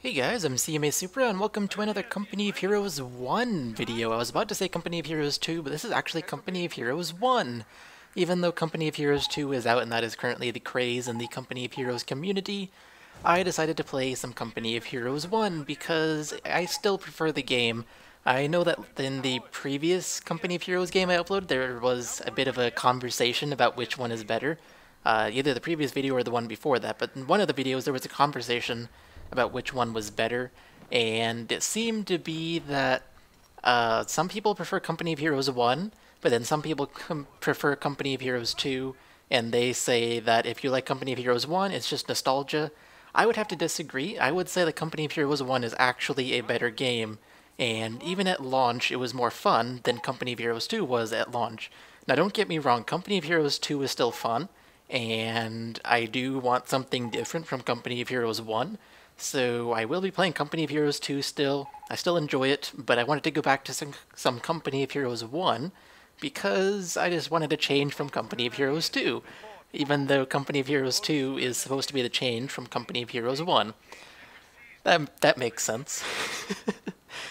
Hey guys, I'm cmasupra and welcome to another Company of Heroes 1 video. I was about to say Company of Heroes 2, but this is actually Company of Heroes 1. Even though Company of Heroes 2 is out and that is currently the craze in the Company of Heroes community, I decided to play some Company of Heroes 1 because I still prefer the game. I know that in the previous Company of Heroes game I uploaded, there was a bit of a conversation about which one is better. Either the previous video or the one before that, but in one of the videos there was a conversation about which one was better, and it seemed to be that some people prefer Company of Heroes 1, but then some people prefer Company of Heroes 2, and they say that if you like Company of Heroes 1, it's just nostalgia. I would have to disagree. I would say that Company of Heroes 1 is actually a better game, and even at launch it was more fun than Company of Heroes 2 was at launch. Now don't get me wrong, Company of Heroes 2 is still fun, and I do want something different from Company of Heroes 1, so I will be playing Company of Heroes 2 still. I still enjoy it, but I wanted to go back to some Company of Heroes 1 because I just wanted to change from Company of Heroes 2, even though Company of Heroes 2 is supposed to be the change from Company of Heroes 1. That makes sense.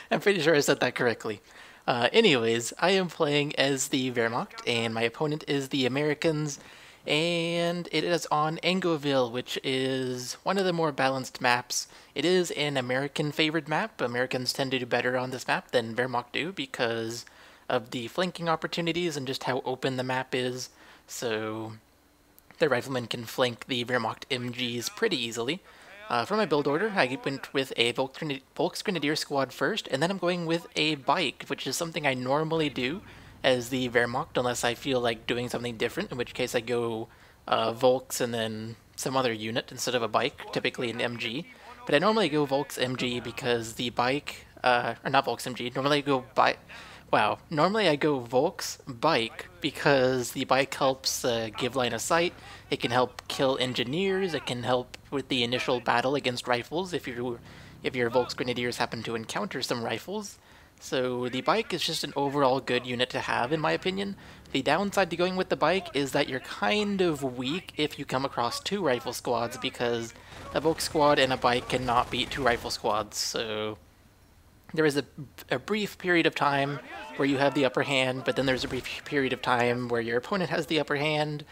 I'm pretty sure I said that correctly. Anyways, I am playing as the Wehrmacht, and my opponent is the Americans, and it is on Angoville, which is one of the more balanced maps. It is an American-favored map. Americans tend to do better on this map than Wehrmacht do because of the flanking opportunities and just how open the map is, so the riflemen can flank the Wehrmacht MGs pretty easily. For my build order, I went with a Volksgrenadier squad first, and then I'm going with a bike, which is something I normally do as the Wehrmacht, unless I feel like doing something different, in which case I go Volks and then some other unit instead of a bike, typically an MG. But I normally go Volks MG because the bike, or not Volks MG, normally I go normally I go Volks bike because the bike helps give line of sight, it can help kill engineers, it can help with the initial battle against rifles if your Volksgrenadiers happen to encounter some rifles. So the bike is just an overall good unit to have, in my opinion. The downside to going with the bike is that you're kind of weak if you come across two rifle squads, because a Volk squad and a bike cannot beat two rifle squads, so there is a brief period of time where you have the upper hand, but then there's a brief period of time where your opponent has the upper hand,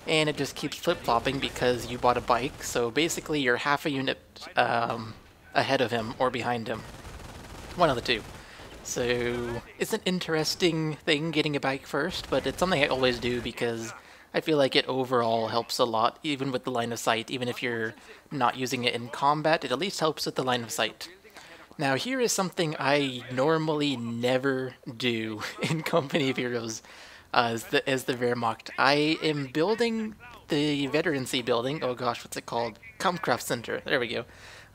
and it just keeps flip-flopping because you bought a bike, so basically you're half a unit ahead of him or behind him. One of the two. So it's an interesting thing getting a bike first, but it's something I always do because I feel like it overall helps a lot, even with the line of sight. Even if you're not using it in combat, it at least helps with the line of sight. Now here is something I normally never do in Company of Heroes as the Wehrmacht. I am building the Veterancy building, oh gosh, what's it called? Kampfkraft Center, there we go.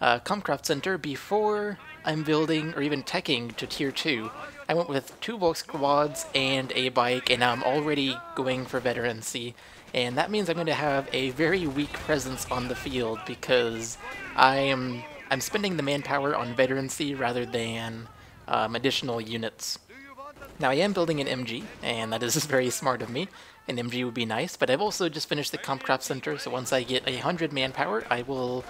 Kampfkraft Center before I'm building or even teching to tier 2. I went with 2 Volk squads and a bike, and now I'm already going for Veterancy. And that means I'm going to have a very weak presence on the field because I'm spending the manpower on Veterancy rather than additional units. Now I am building an MG, and that is very smart of me. An MG would be nice, but I've also just finished the Kampfkraft Center, so once I get 100 manpower, I will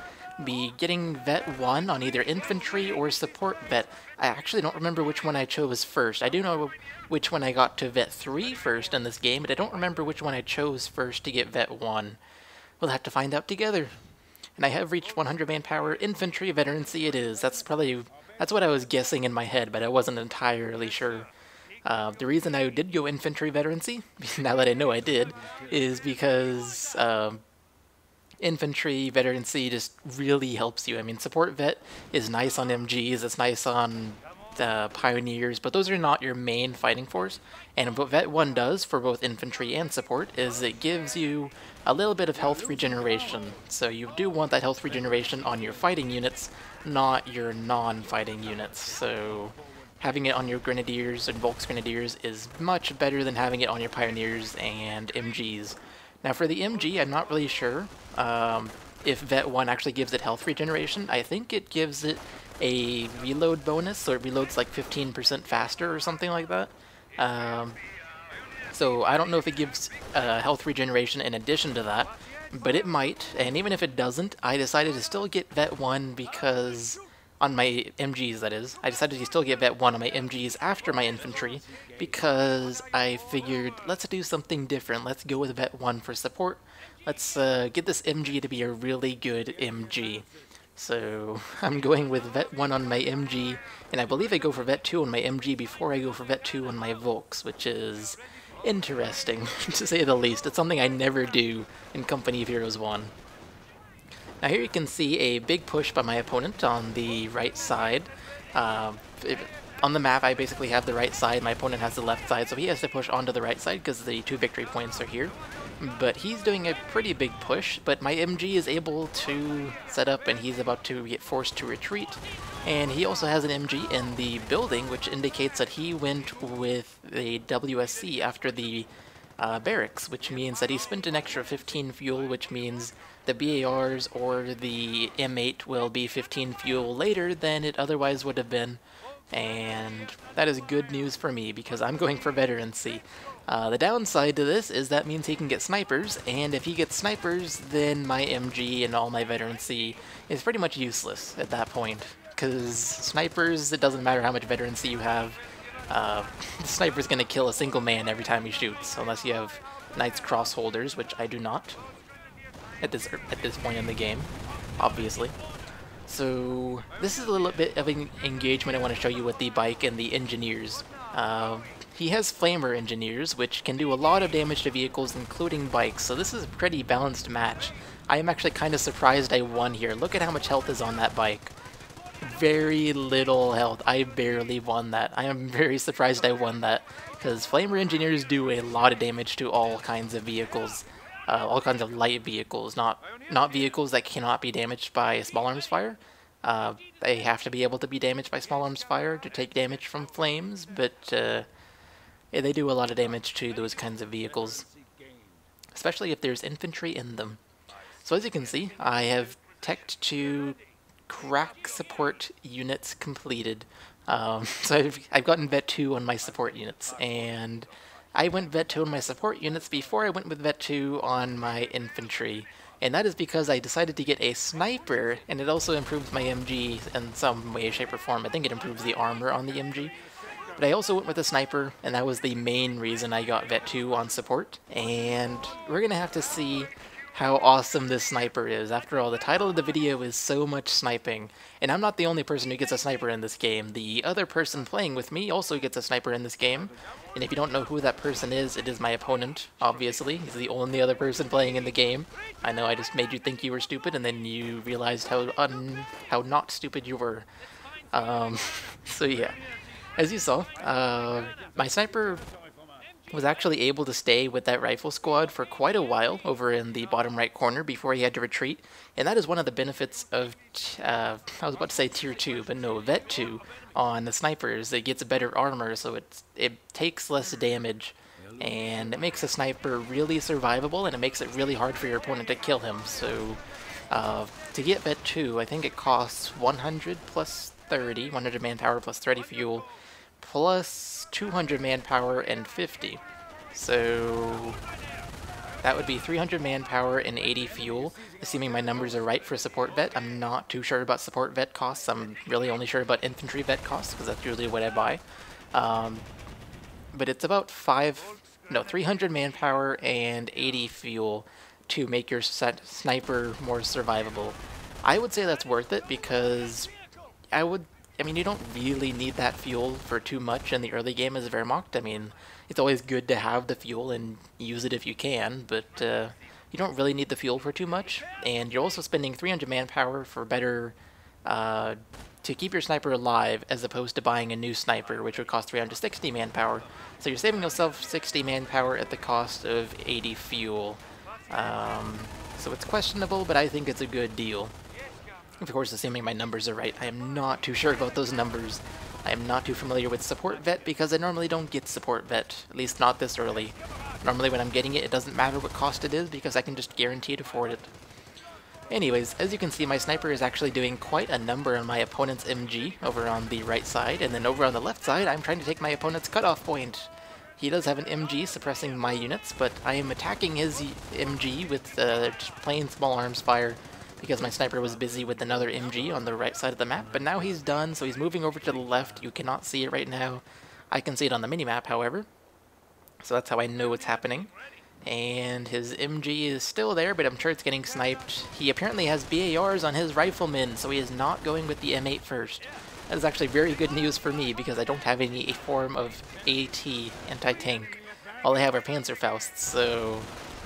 be getting Vet 1 on either Infantry or Support Vet. I actually don't remember which one I chose first. I do know which one I got to Vet 3 first in this game, but I don't remember which one I chose first to get Vet 1. We'll have to find out together. And I have reached 100 manpower. Infantry Veterancy it is. That's what I was guessing in my head, but I wasn't entirely sure. The reason I did go Infantry Veterancy, now that I know I did, is because Infantry Veterancy just really helps you. I mean, Support Vet is nice on MGs, it's nice on Pioneers, but those are not your main fighting force. And what Vet 1 does for both Infantry and Support is it gives you a little bit of health regeneration. So you do want that health regeneration on your fighting units, not your non-fighting units. So having it on your Grenadiers and Volksgrenadiers is much better than having it on your Pioneers and MGs. Now for the MG, I'm not really sure if Vet 1 actually gives it health regeneration. I think it gives it a reload bonus, so it reloads like 15% faster or something like that. So I don't know if it gives health regeneration in addition to that, but it might, and even if it doesn't, I decided to still get Vet 1 because on my MGs, that is. I decided to still get vet 1 on my MGs after my infantry because I figured, let's do something different. Let's go with vet 1 for support. Let's get this MG to be a really good MG. So I'm going with vet 1 on my MG, and I believe I go for vet 2 on my MG before I go for vet 2 on my Volks, which is interesting, to say the least. It's something I never do in Company of Heroes 1. Now here you can see a big push by my opponent on the right side. On the map I basically have the right side, my opponent has the left side, so he has to push onto the right side because the 2 victory points are here. But he's doing a pretty big push, but my MG is able to set up and he's about to get forced to retreat. And he also has an MG in the building, which indicates that he went with a WSC after the barracks, which means that he spent an extra 15 fuel, which means the BARs or the M8 will be 15 fuel later than it otherwise would have been. And that is good news for me because I'm going for veterancy. The downside to this is that means he can get snipers, and if he gets snipers, then my MG and all my veterancy is pretty much useless at that point. Because snipers, it doesn't matter how much veterancy you have, the sniper's going to kill a single man every time he shoots, unless you have Knight's Cross holders, which I do not at this point in the game, obviously. So this is a little bit of an engagement I want to show you with the bike and the engineers. He has flamer engineers, which can do a lot of damage to vehicles, including bikes, so this is a pretty balanced match. I am actually kind of surprised I won here. Look at how much health is on that bike. Very little health. I barely won that. I am very surprised I won that, because flamer engineers do a lot of damage to all kinds of vehicles. All kinds of light vehicles, not vehicles that cannot be damaged by small arms fire. They have to be able to be damaged by small arms fire to take damage from flames, but yeah, they do a lot of damage to those kinds of vehicles, especially if there's infantry in them. So as you can see, I have teched to crack support units completed. So I've gotten vet 2 on my support units, and I went vet 2 on my support units before I went with vet 2 on my infantry. And that is because I decided to get a sniper, and it also improves my MG in some way, shape, or form. I think it improves the armor on the MG. But I also went with a sniper, and that was the main reason I got vet 2 on support. And we're going to have to see how awesome this sniper is. After all, the title of the video is So Much Sniping, and I'm not the only person who gets a sniper in this game. The other person playing with me also gets a sniper in this game, and if you don't know who that person is, it is my opponent, obviously. He's the only other person playing in the game. I know I just made you think you were stupid, and then you realized how not stupid you were. So yeah, as you saw, my sniper was actually able to stay with that rifle squad for quite a while over in the bottom right corner before he had to retreat, and that is one of the benefits of, I was about to say tier 2, but no, vet 2 on the snipers. It gets better armor, so it takes less damage, and it makes a sniper really survivable, and it makes it really hard for your opponent to kill him. So to get vet 2, I think it costs 100 plus 30, 100 manpower plus 30 fuel, plus 200 manpower and 50. So that would be 300 manpower and 80 fuel, assuming my numbers are right for support vet. I'm not too sure about support vet costs. I'm really only sure about infantry vet costs, because that's usually what I buy. But it's about 300 manpower and 80 fuel to make your sniper more survivable. I would say that's worth it, because I mean, you don't really need that fuel for too much in the early game as Wehrmacht. I mean, it's always good to have the fuel and use it if you can, but you don't really need the fuel for too much. And you're also spending 300 manpower for better, to keep your sniper alive, as opposed to buying a new sniper, which would cost 360 manpower. So you're saving yourself 60 manpower at the cost of 80 fuel. So it's questionable, but I think it's a good deal. Of course, assuming my numbers are right. I am not too sure about those numbers. I am not too familiar with support vet, because I normally don't get support vet, at least not this early. Normally when I'm getting it, it doesn't matter what cost it is, because I can just guarantee to afford it. Anyways, as you can see, my sniper is actually doing quite a number on my opponent's MG over on the right side, and then over on the left side, I'm trying to take my opponent's cutoff point. He does have an MG suppressing my units, but I am attacking his MG with just plain small arms fire, because my sniper was busy with another MG on the right side of the map, but now he's done, so he's moving over to the left. You cannot see it right now. I can see it on the minimap, however, so that's how I know what's happening. And his MG is still there, but I'm sure it's getting sniped. He apparently has BARs on his rifleman, so he is not going with the M8 first. That is actually very good news for me, because I don't have any form of AT, anti-tank. All I have are Panzerfausts, so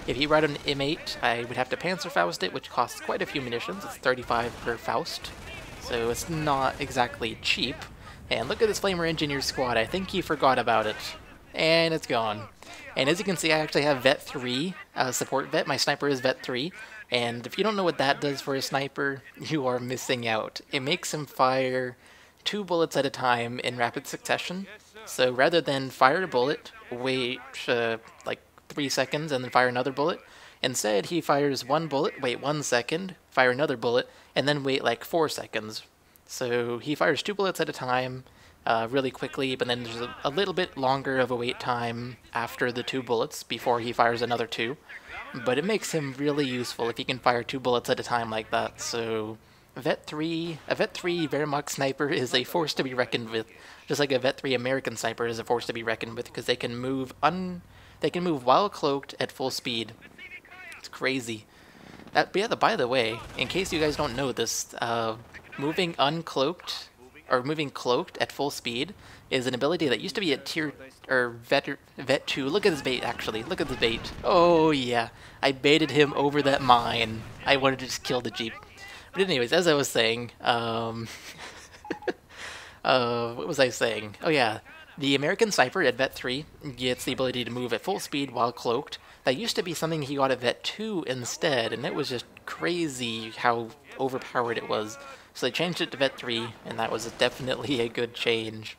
if he brought an M8, I would have to Panzerfaust it, which costs quite a few munitions. It's 35 per Faust, so it's not exactly cheap. And look at this Flamer Engineer squad, I think he forgot about it. And it's gone. And as you can see, I actually have Vet 3, support Vet. My sniper is Vet 3. And if you don't know what that does for a sniper, you are missing out. It makes him fire 2 bullets at a time in rapid succession. So rather than fire a bullet, wait like 3 seconds, and then fire another bullet, instead he fires 1 bullet, wait 1 second, fire another bullet, and then wait like 4 seconds. So he fires 2 bullets at a time, really quickly, but then there's a little bit longer of a wait time after the 2 bullets before he fires another 2. But it makes him really useful if he can fire 2 bullets at a time like that. So a Vet 3 Wehrmacht sniper is a force to be reckoned with, just like a Vet 3 American sniper is a force to be reckoned with, because they can move while cloaked at full speed. It's crazy. But yeah, by the way, in case you guys don't know this, moving uncloaked or moving cloaked at full speed is an ability that used to be at Vet 2. Look at this bait, actually. Look at the bait. Oh, yeah. I baited him over that mine. I wanted to just kill the Jeep. But anyways, as I was saying, what was I saying? Oh, yeah. The American sniper at Vet 3 gets the ability to move at full speed while cloaked. That used to be something he got at Vet 2 instead, and it was just crazy how overpowered it was. So they changed it to Vet 3, and that was definitely a good change.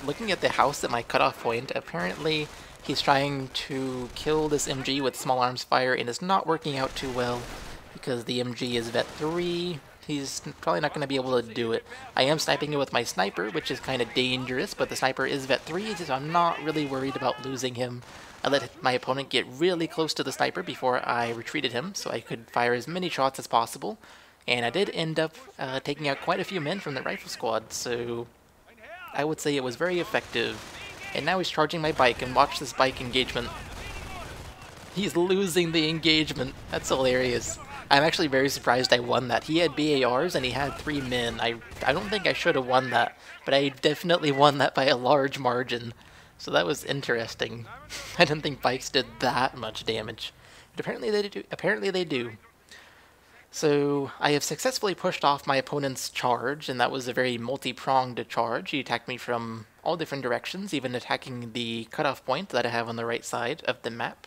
Looking at the house at my cutoff point, apparently he's trying to kill this MG with small arms fire, and it's not working out too well, because the MG is Vet 3. He's probably not going to be able to do it. I am sniping it with my sniper, which is kind of dangerous, but the sniper is Vet 3, so I'm not really worried about losing him. I let my opponent get really close to the sniper before I retreated him, so I could fire as many shots as possible. And I did end up taking out quite a few men from the rifle squad, so I would say it was very effective. And now he's charging my bike, and watch this bike engagement. He's losing the engagement. That's hilarious. I'm actually very surprised I won that. He had BARs and he had 3 men. I don't think I should have won that, but I definitely won that by a large margin. So that was interesting. I didn't think bikes did that much damage. But apparently they do. Apparently they do. So I have successfully pushed off my opponent's charge, and that was a very multi-pronged charge. He attacked me from all different directions, even attacking the cutoff point that I have on the right side of the map.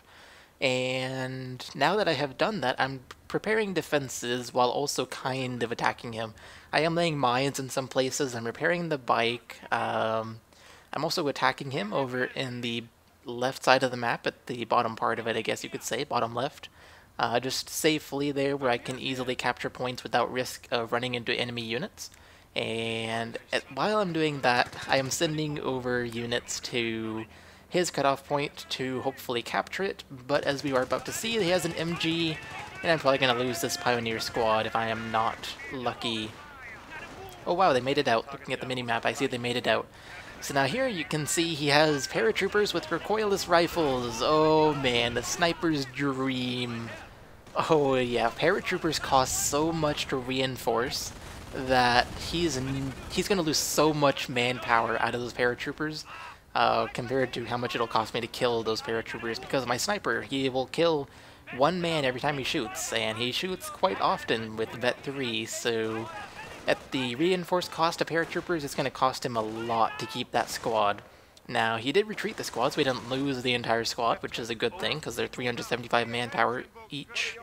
And now that I have done that, I'm preparing defenses while also kind of attacking him. I am laying mines in some places, I'm repairing the bike, I'm also attacking him over in the left side of the map, at the bottom part of it, I guess you could say, bottom left. Just safely there where I can easily capture points without risk of running into enemy units. And while I'm doing that, I am sending over units to his cutoff point to hopefully capture it, but as we are about to see, he has an MG, and I'm probably going to lose this Pioneer squad if I am not lucky. Oh wow, they made it out. Looking at the minimap, I see they made it out. So now here you can see he has paratroopers with recoilless rifles. Oh man, the sniper's dream. Oh yeah, paratroopers cost so much to reinforce that he's going to lose so much manpower out of those paratroopers. Compared to how much it'll cost me to kill those paratroopers, because my sniper, he will kill 1 man every time he shoots, and he shoots quite often with Vet 3, so at the reinforced cost of paratroopers, it's going to cost him a lot to keep that squad. Now, he did retreat the squad, so we didn't lose the entire squad, which is a good thing, because they're 375 manpower each.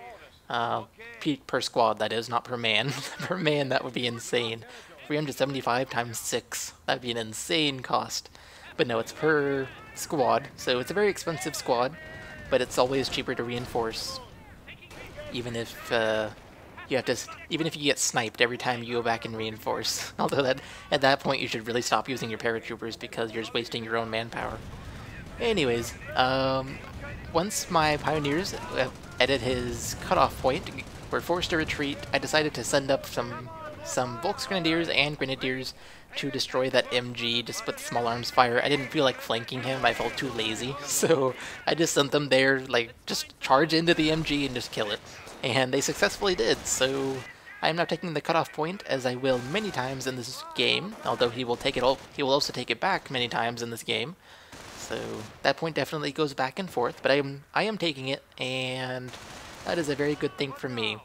Per squad, that is, not per man. Per man, that would be insane. 375 times 6, that would be an insane cost. But no, it's per squad, so it's a very expensive squad, but it's always cheaper to reinforce. Even if even if you get sniped every time you go back and reinforce. Although that at that point you should really stop using your paratroopers because you're just wasting your own manpower. Anyways, once my pioneers edit his cutoff point, were forced to retreat, I decided to send up some Volks Grenadiers and Grenadiers to destroy that MG, just with small arms fire. I didn't feel like flanking him, I felt too lazy, so I just sent them there, like, just charge into the MG and just kill it. And they successfully did, so I am now taking the cutoff point, as I will many times in this game, although he will also take it back many times in this game. So that point definitely goes back and forth, but I am taking it, and that is a very good thing for me.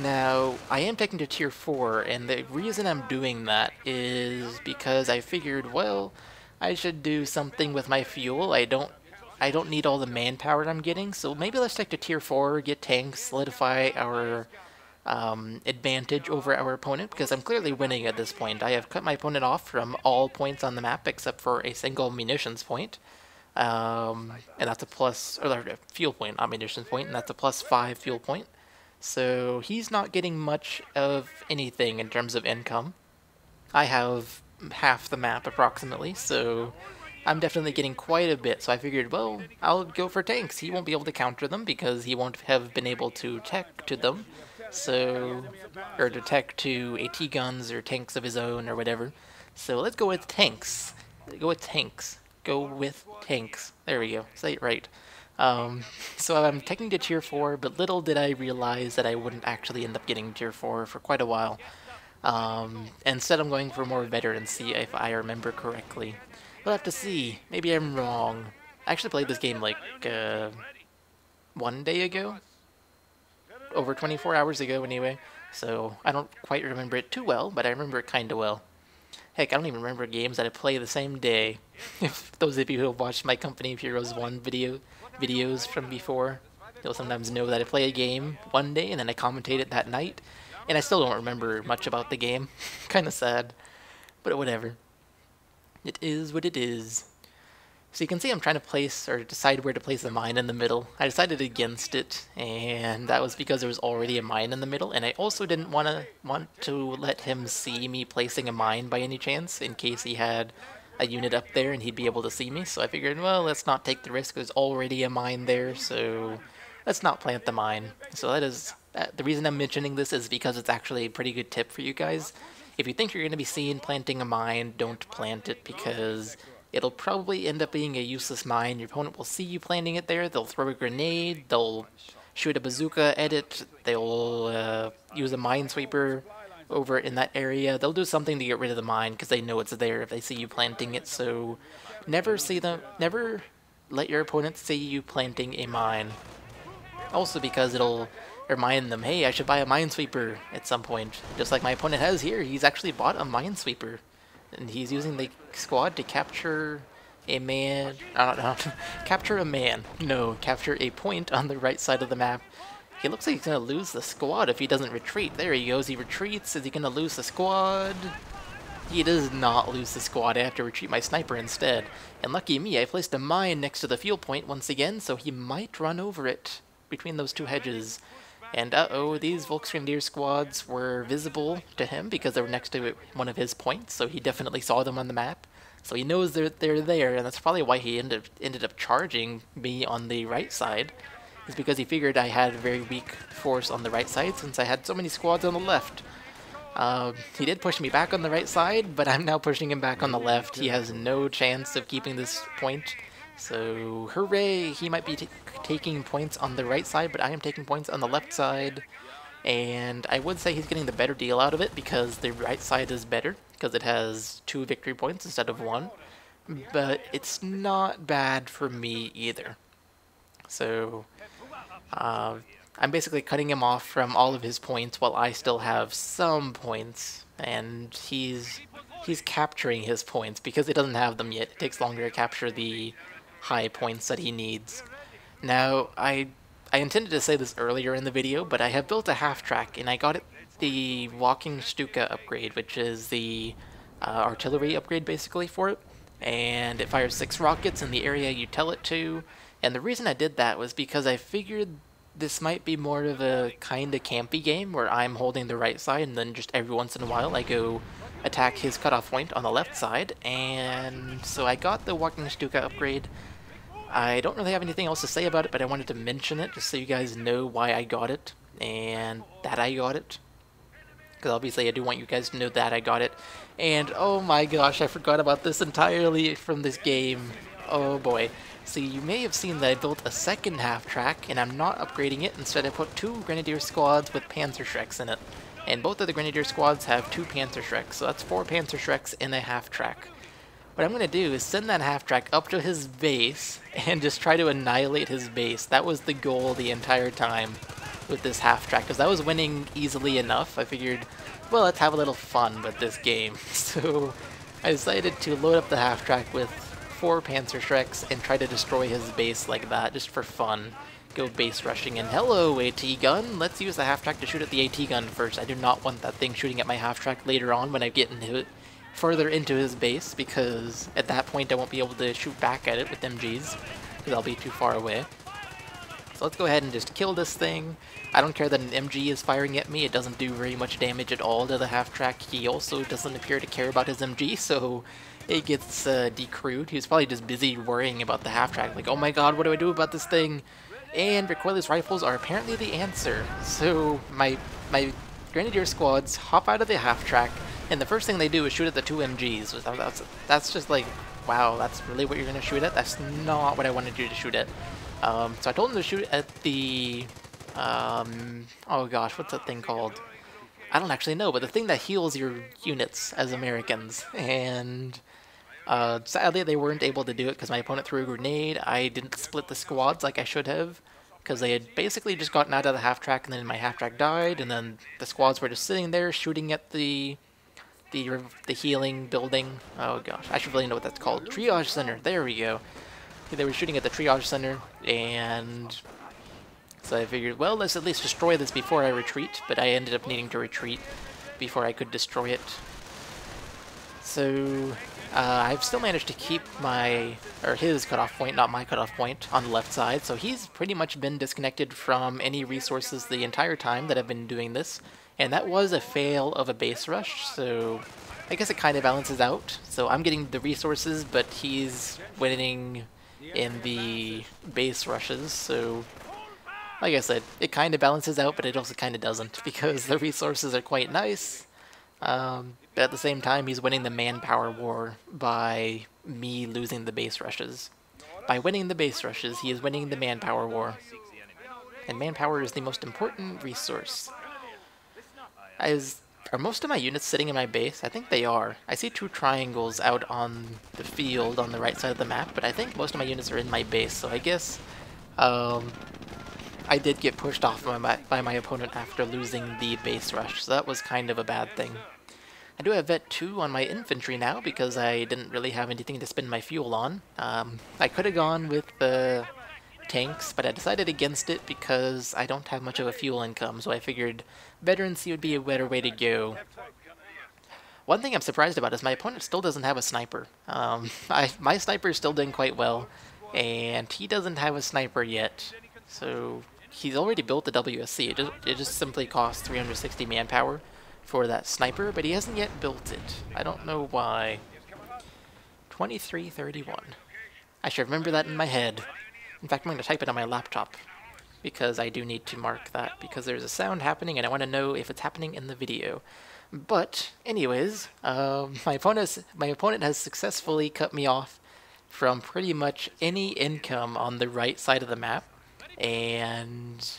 Now, I am taking to tier 4, and the reason I'm doing that is because I figured, well, I should do something with my fuel. I don't need all the manpower I'm getting, so maybe let's take to tier 4, get tanks, solidify our advantage over our opponent, because I'm clearly winning at this point. I have cut my opponent off from all points on the map except for a single munitions point. And that's a plus, or a fuel point, not munitions point, and that's a +5 fuel point. So he's not getting much of anything in terms of income. I have half the map approximately, so I'm definitely getting quite a bit. So I figured, well, I'll go for tanks. He won't be able to counter them because he won't have been able to tech to them. So, or to tech to AT guns or tanks of his own or whatever. So let's go with tanks. Go with tanks. Go with tanks. There we go. Say it right. So I'm taking to tier 4, but little did I realize that I wouldn't actually end up getting tier 4 for quite a while. Instead I'm going for more veterancy, if I remember correctly. We'll have to see. Maybe I'm wrong. I actually played this game like 1 day ago? Over 24 hours ago anyway, so I don't quite remember it too well, but I remember it kinda well. Heck, I don't even remember games that I play the same day. If those of you who have watched my Company of Heroes 1 videos from before, you'll sometimes know that I play a game one day and then I commentate it that night, and I still don't remember much about the game. Kinda sad, but whatever. It is what it is. So you can see I'm trying to place, or decide where to place a mine in the middle. I decided against it, and that was because there was already a mine in the middle, and I also didn't want to let him see me placing a mine by any chance, in case he had a unit up there and he'd be able to see me. So I figured, well, let's not take the risk. There's already a mine there, so let's not plant the mine. So the reason I'm mentioning this is because it's actually a pretty good tip for you guys. If you think you're going to be seen planting a mine, don't plant it, because it'll probably end up being a useless mine. Your opponent will see you planting it there, they'll throw a grenade, they'll shoot a bazooka at it, they'll use a minesweeper over in that area. They'll do something to get rid of the mine because they know it's there if they see you planting it, so never let your opponent see you planting a mine. Also because it'll remind them, hey, I should buy a minesweeper at some point. Just like my opponent has here, he's actually bought a minesweeper. And he's using the squad to capture a man. Capture a man. No, capture a point on the right side of the map. He looks like he's gonna lose the squad if he doesn't retreat. There he goes. He retreats. Is he gonna lose the squad? He does not lose the squad. I have to retreat my sniper instead. And lucky me, I placed a mine next to the fuel point once again, so he might run over it between those two hedges. And uh-oh, these Volksgrenadier squads were visible to him because they were next to one of his points, so he definitely saw them on the map. So he knows they're there, and that's probably why he ended up charging me on the right side, is because he figured I had a very weak force on the right side since I had so many squads on the left. He did push me back on the right side, but I'm now pushing him back on the left. He has no chance of keeping this point. So, hooray! He might be taking points on the right side, but I am taking points on the left side. And I would say he's getting the better deal out of it because the right side is better, because it has 2 victory points instead of 1. But it's not bad for me either. So, I'm basically cutting him off from all of his points while I still have some points. And he's capturing his points because he doesn't have them yet. It takes longer to capture the high points that he needs. Now, I intended to say this earlier in the video, but I have built a half-track, and I got it the Walking Stuka upgrade, which is the artillery upgrade basically for it, and it fires 6 rockets in the area you tell it to, and the reason I did that was because I figured this might be more of a kinda campy game where I'm holding the right side and then just every once in a while I go attack his cutoff point on the left side, and so I got the Walking Stuka upgrade. I don't really have anything else to say about it, but I wanted to mention it just so you guys know why I got it. and that I got it. Because obviously I do want you guys to know that I got it. And oh my gosh, I forgot about this entirely from this game. Oh boy. So you may have seen that I built a second half-track, and I'm not upgrading it. Instead I put 2 Grenadier squads with Panzer Shreks in it. And both of the Grenadier squads have 2 Panzer Shreks, so that's 4 Panzer Shreks in a half-track. What I'm going to do is send that half-track up to his base and just try to annihilate his base. That was the goal the entire time with this half-track, because I was winning easily enough. I figured, well, let's have a little fun with this game. So I decided to load up the half-track with 4 Panzer Shreks and try to destroy his base like that, just for fun. Go base rushing, and hello, AT gun! Let's use the half-track to shoot at the AT gun first. I do not want that thing shooting at my half-track later on when I get into it. Further into his base, because at that point I won't be able to shoot back at it with MGs, because I'll be too far away. So let's go ahead and just kill this thing. I don't care that an MG is firing at me, it doesn't do very much damage at all to the half-track. He also doesn't appear to care about his MG, so it gets decrewed. He was probably just busy worrying about the half-track, like, oh my god, what do I do about this thing? And recoilless rifles are apparently the answer. So my Grenadier squads hop out of the half-track, and the first thing they do is shoot at the 2 MGs. That's just like, wow, that's really what you're going to shoot at? That's not what I wanted you to shoot at. So I told them to shoot at the, oh gosh, what's that thing called? I don't actually know, but the thing that heals your units as Americans. And sadly they weren't able to do it because my opponent threw a grenade. I didn't split the squads like I should have, because they had basically just gotten out of the half-track, and then my half-track died, and then the squads were just sitting there shooting at the healing building. Oh gosh, I should really know what that's called. Triage center, there we go. They were shooting at the triage center, and so I figured, well, let's at least destroy this before I retreat, but I ended up needing to retreat before I could destroy it. So I've still managed to keep his cutoff point, not my cutoff point, on the left side, so he's pretty much been disconnected from any resources the entire time that I've been doing this. And that was a fail of a base rush, so I guess it kind of balances out. So I'm getting the resources, but he's winning in the base rushes, so like I said, it kind of balances out, but it also kind of doesn't, because the resources are quite nice. But at the same time, he's winning the manpower war by me losing the base rushes. By winning the base rushes, he is winning the manpower war. And manpower is the most important resource. Are most of my units sitting in my base? I think they are. I see 2 triangles out on the field on the right side of the map, but I think most of my units are in my base, so I guess I did get pushed off by my opponent after losing the base rush, so that was kind of a bad thing. I do have Vet 2 on my infantry now because I didn't really have anything to spend my fuel on. I could have gone with the tanks, but I decided against it because I don't have much of a fuel income, so I figured veterancy would be a better way to go. One thing I'm surprised about is my opponent still doesn't have a sniper. My sniper is still doing quite well, and he doesn't have a sniper yet. So he's already built the WSC. It just simply costs 360 manpower for that sniper, but he hasn't yet built it. I don't know why. 2331. I should remember that in my head. In fact, I'm going to type it on my laptop, because I do need to mark that, because there's a sound happening and I want to know if it's happening in the video. But anyways, my opponent has successfully cut me off from pretty much any income on the right side of the map, and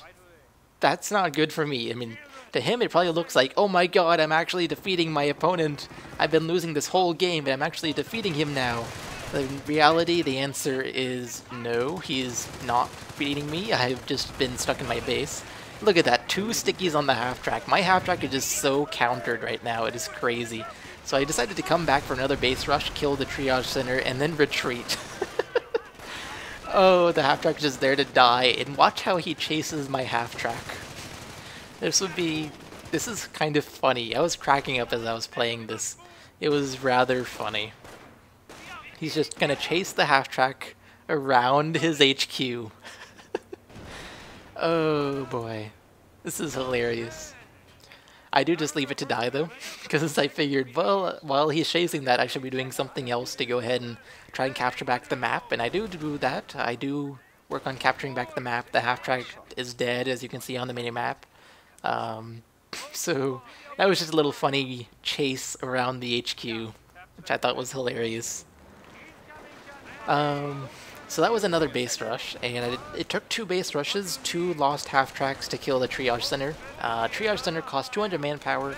that's not good for me. I mean, to him it probably looks like, oh my god, I'm actually defeating my opponent. I've been losing this whole game, but I'm actually defeating him now. In reality, the answer is no, he's not beating me. I've just been stuck in my base. Look at that, 2 stickies on the half-track. My half-track is just so countered right now, it is crazy. So I decided to come back for another base rush, kill the triage center, and then retreat. Oh, the half-track is just there to die, and watch how he chases my half-track. This is kind of funny. I was cracking up as I was playing this. It was rather funny. He's just gonna chase the half-track around his HQ. Oh boy. This is hilarious. I do just leave it to die though, because I figured, well, while he's chasing that, I should be doing something else to go ahead and try and capture back the map, and I do that. I do work on capturing back the map. The half-track is dead, as you can see on the mini-map. Um, so that was just a little funny chase around the HQ, which I thought was hilarious. So that was another base rush, and it took 2 base rushes, 2 lost half-tracks to kill the Triage Center. Triage Center cost 200 manpower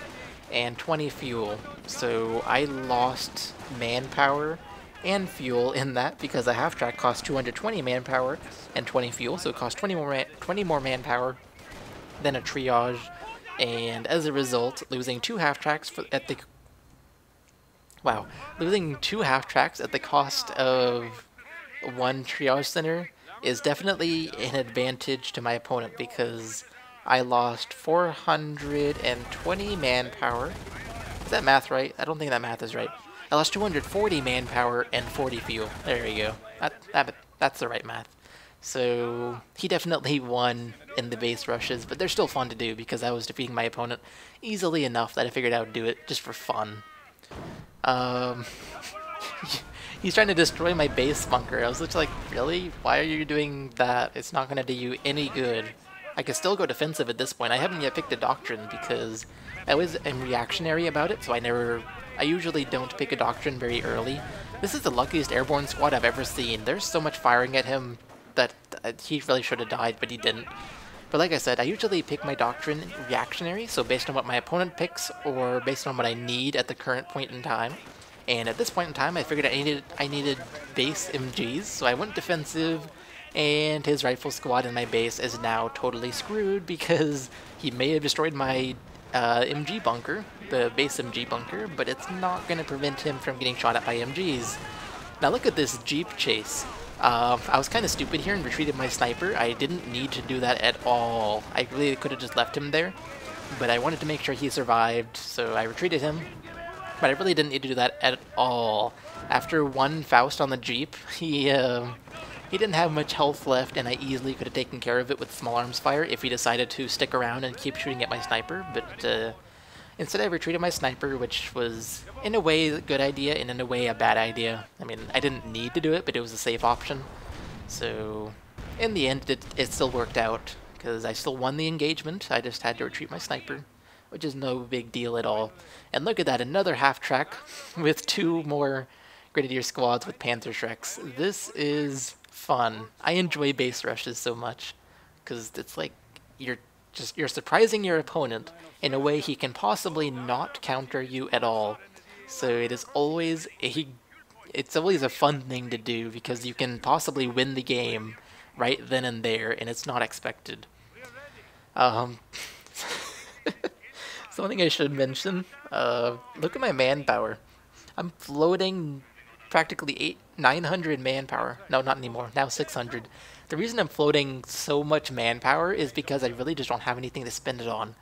and 20 fuel, so I lost manpower and fuel in that because a half-track cost 220 manpower and 20 fuel, so it cost 20 more manpower than a Triage, and as a result, losing 2 half-tracks at the... Wow, losing 2 half-tracks at the cost of 1 Triage Center is definitely an advantage to my opponent because I lost 420 manpower. Is that math right? I don't think that math is right. I lost 240 manpower and 40 fuel. There you go. That's the right math. So he definitely won in the base rushes, but they're still fun to do because I was defeating my opponent easily enough that I figured I would do it just for fun. He's trying to destroy my base bunker. I was just like, really? Why are you doing that? It's not going to do you any good. I could still go defensive at this point. I haven't yet picked a doctrine because I was reactionary about it, so I usually don't pick a doctrine very early. This is the luckiest airborne squad I've ever seen. There's so much firing at him that he really should have died, but he didn't. But like I said, I usually pick my doctrine reactionary, so based on what my opponent picks or based on what I need at the current point in time. And at this point in time, I figured I needed base MGs, so I went defensive, and his rifle squad in my base is now totally screwed because he may have destroyed my MG bunker, the base MG bunker, but it's not going to prevent him from getting shot at by MGs. Now look at this Jeep chase. I was kind of stupid here and retreated my sniper. I didn't need to do that at all. I really could have just left him there, but I wanted to make sure he survived, so I retreated him. But I really didn't need to do that at all. After 1 Faust on the Jeep, he didn't have much health left, and I easily could have taken care of it with small arms fire if he decided to stick around and keep shooting at my sniper. But instead I retreated my sniper, which was in a way a good idea and in a way a bad idea. I mean, I didn't need to do it, but it was a safe option. So in the end, it still worked out, because I still won the engagement. I just had to retreat my sniper, which is no big deal at all. And look at that, another half-track with 2 more Grenadier squads with Panther Shreks. This is fun. I enjoy base rushes so much, because it's like you're surprising your opponent in a way he can possibly not counter you at all. So it is always it's always a fun thing to do because you can possibly win the game right then and there, and it's not expected. Something I should mention, look at my manpower. I'm floating practically 900 manpower. No, not anymore, now 600. The reason I'm floating so much manpower is because I really just don't have anything to spend it on.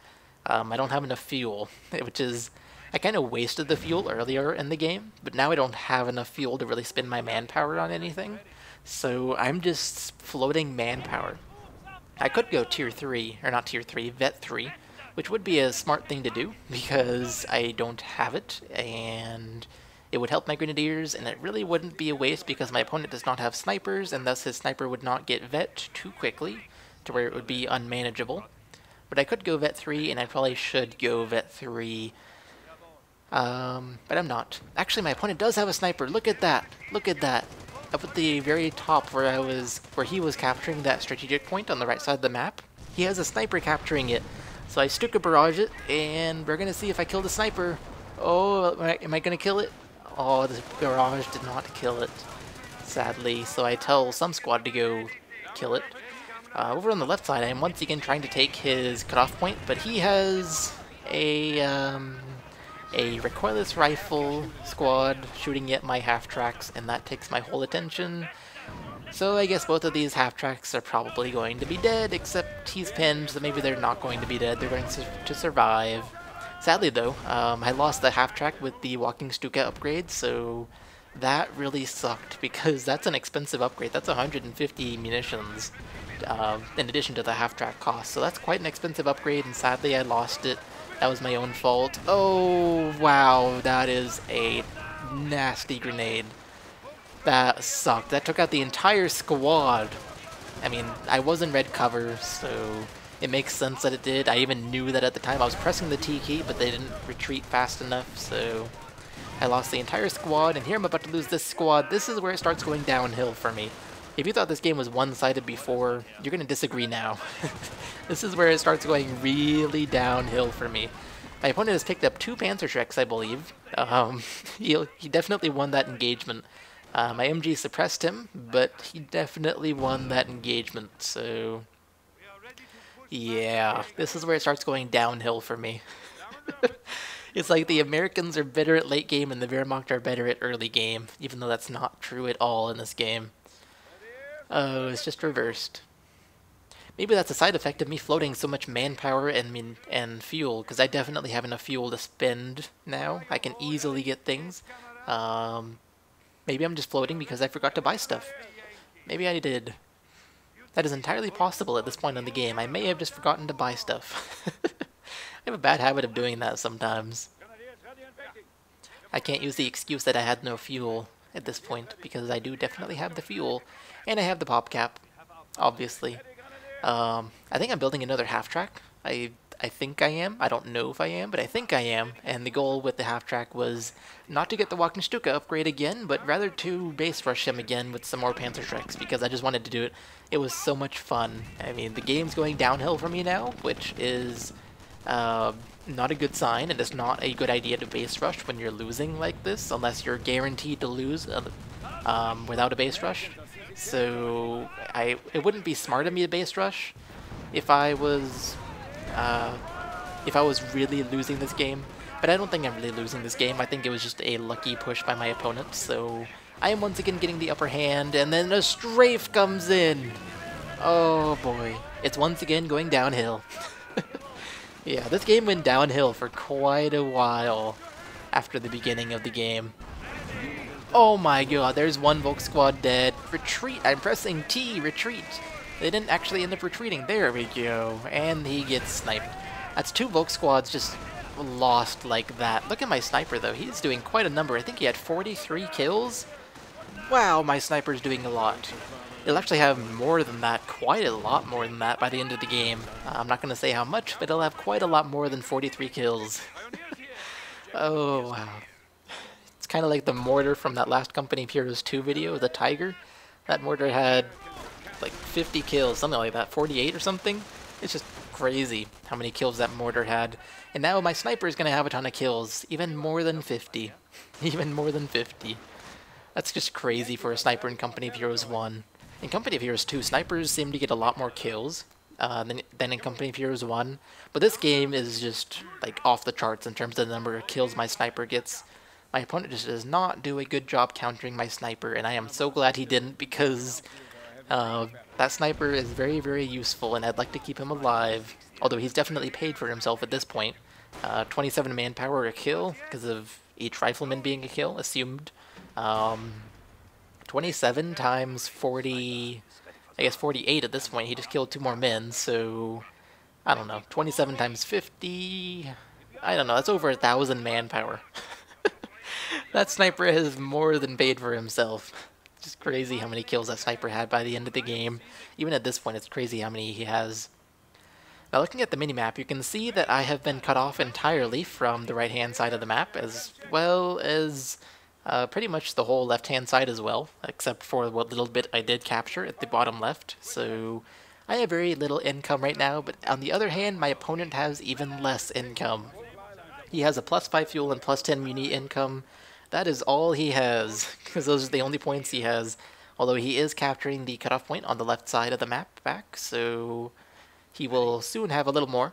I don't have enough fuel, which is... I kind of wasted the fuel earlier in the game, but now I don't have enough fuel to really spend my manpower on anything. So I'm just floating manpower. I could go tier 3, or not tier 3, vet 3, which would be a smart thing to do, because I don't have it, and it would help my Grenadiers, and it really wouldn't be a waste because my opponent does not have snipers, and thus his sniper would not get vet too quickly, to where it would be unmanageable. But I could go vet 3, and I probably should go vet 3, but I'm not. Actually, my opponent does have a sniper. Look at that! Look at that! Up at the very top where he was capturing that strategic point on the right side of the map, he has a sniper capturing it. So I Stuka barrage it, and we're gonna see if I kill the sniper. Oh, am I gonna kill it? Oh, the barrage did not kill it, sadly. So I tell some squad to go kill it. Over on the left side, I am once again trying to take his cutoff point, but he has a recoilless rifle squad shooting at my half-tracks, and that takes my whole attention. So I guess both of these half-tracks are probably going to be dead, except he's pinned, so maybe they're not going to be dead. They're going to survive. Sadly, though, I lost the half-track with the Walking Stuka upgrade, so that really sucked, because that's an expensive upgrade. That's 150 munitions, in addition to the half-track cost. So that's quite an expensive upgrade, and sadly I lost it. That was my own fault. Oh, wow, that is a nasty grenade. That sucked. That took out the entire squad. I mean, I was in red cover, so It makes sense that it did. I even knew that at the time. I was pressing the T key, but they didn't retreat fast enough, so I lost the entire squad, and here I'm about to lose this squad. This is where it starts going downhill for me. If you thought this game was one-sided before, you're going to disagree now. This is where it starts going really downhill for me. My opponent has picked up 2 Panzer Shreks, I believe. He definitely won that engagement. My MG suppressed him, but he definitely won that engagement, so yeah, this is where it starts going downhill for me. It's like the Americans are better at late game and the Wehrmacht are better at early game, even though that's not true at all in this game. Oh, it's just reversed. Maybe that's a side effect of me floating so much manpower and fuel, because I definitely have enough fuel to spend now. I can easily get things. Maybe I'm just floating because I forgot to buy stuff. Maybe I did. That is entirely possible at this point in the game. I may have just forgotten to buy stuff. I have a bad habit of doing that sometimes. I can't use the excuse that I had no fuel at this point, because I do definitely have the fuel, and I have the pop cap, obviously. I think I'm building another half-track. I think I am. I don't know if I am, but I think I am. And the goal with the half-track was not to get the Wagnerstuka upgrade again, but rather to base rush him again with some more Panzer Shreks, because I just wanted to do it. It was so much fun. I mean, the game's going downhill for me now, which is not a good sign, and it's not a good idea to base rush when you're losing like this, unless you're guaranteed to lose without a base rush. So it wouldn't be smart of me to base rush if I was really losing this game. But I don't think I'm really losing this game. I think it was just a lucky push by my opponent. So I am once again getting the upper hand, and then a strafe comes in. Oh boy, it's once again going downhill. Yeah, this game went downhill for quite a while after the beginning of the game. Oh my god, there's one Volk squad dead. Retreat! I'm pressing T, retreat! They didn't actually end up retreating. There we go. And he gets sniped. That's 2 Volk squads just lost like that. Look at my sniper though. He's doing quite a number. I think he had 43 kills. Wow, my sniper's doing a lot. It'll actually have more than that, quite a lot more than that by the end of the game. I'm not going to say how much, but it'll have quite a lot more than 43 kills. Oh, wow. It's kind of like the mortar from that last Company of Heroes 2 video, the Tiger. That mortar had like 50 kills, something like that, 48 or something. It's just crazy how many kills that mortar had. And now my sniper is going to have a ton of kills, even more than 50. Even more than 50. That's just crazy for a sniper in Company of Heroes 1. In Company of Heroes 2, snipers seem to get a lot more kills than in Company of Heroes 1, but this game is just like off the charts in terms of the number of kills my sniper gets. My opponent just does not do a good job countering my sniper, and I am so glad he didn't, because that sniper is very, very useful, and I'd like to keep him alive, although he's definitely paid for himself at this point. 27 manpower a kill, because of each rifleman being a kill, assumed. 27 times 40, I guess 48 at this point. He just killed 2 more men, so I don't know. 27 times 50, I don't know. That's over 1,000 manpower. That sniper has more than paid for himself. Just crazy how many kills that sniper had by the end of the game. Even at this point, it's crazy how many he has. Now, looking at the minimap, you can see that I have been cut off entirely from the right-hand side of the map, as well as pretty much the whole left-hand side as well, except for what little bit I did capture at the bottom left. So I have very little income right now, but on the other hand, my opponent has even less income. He has a +5 fuel and +10 muni income. That is all he has, because those are the only points he has, although he is capturing the cutoff point on the left side of the map back, so he will soon have a little more,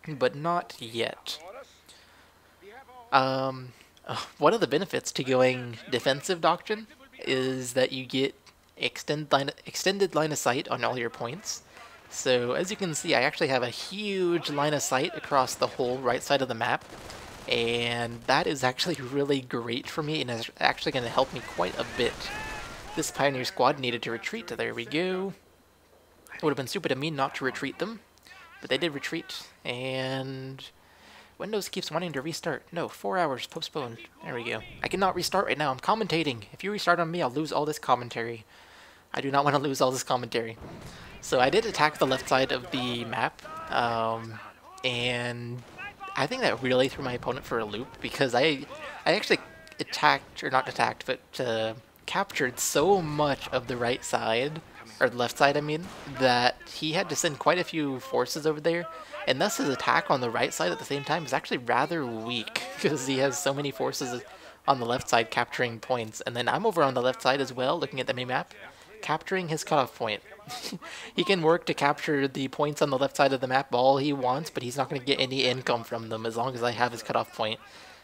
but not yet. One of the benefits to going defensive doctrine is that you get extended line of sight on all your points. So as you can see, I actually have a huge line of sight across the whole right side of the map, and that is actually really great for me, and is actually going to help me quite a bit. This Pioneer squad needed to retreat. There we go. It would have been stupid of me not to retreat them, but they did retreat, and Windows keeps wanting to restart. No, 4 hours postponed. There we go. I cannot restart right now. I'm commentating. If you restart on me, I'll lose all this commentary. I do not want to lose all this commentary. So I did attack the left side of the map, and I think that really threw my opponent for a loop because I actually attacked, or not attacked, but captured so much of the right side, or the left side I mean, that he had to send quite a few forces over there, and thus his attack on the right side at the same time is actually rather weak because he has so many forces on the left side capturing points, and then I'm over on the left side as well looking at the map, capturing his cutoff point. He can work to capture the points on the left side of the map all he wants, but he's not going to get any income from them as long as I have his cutoff point.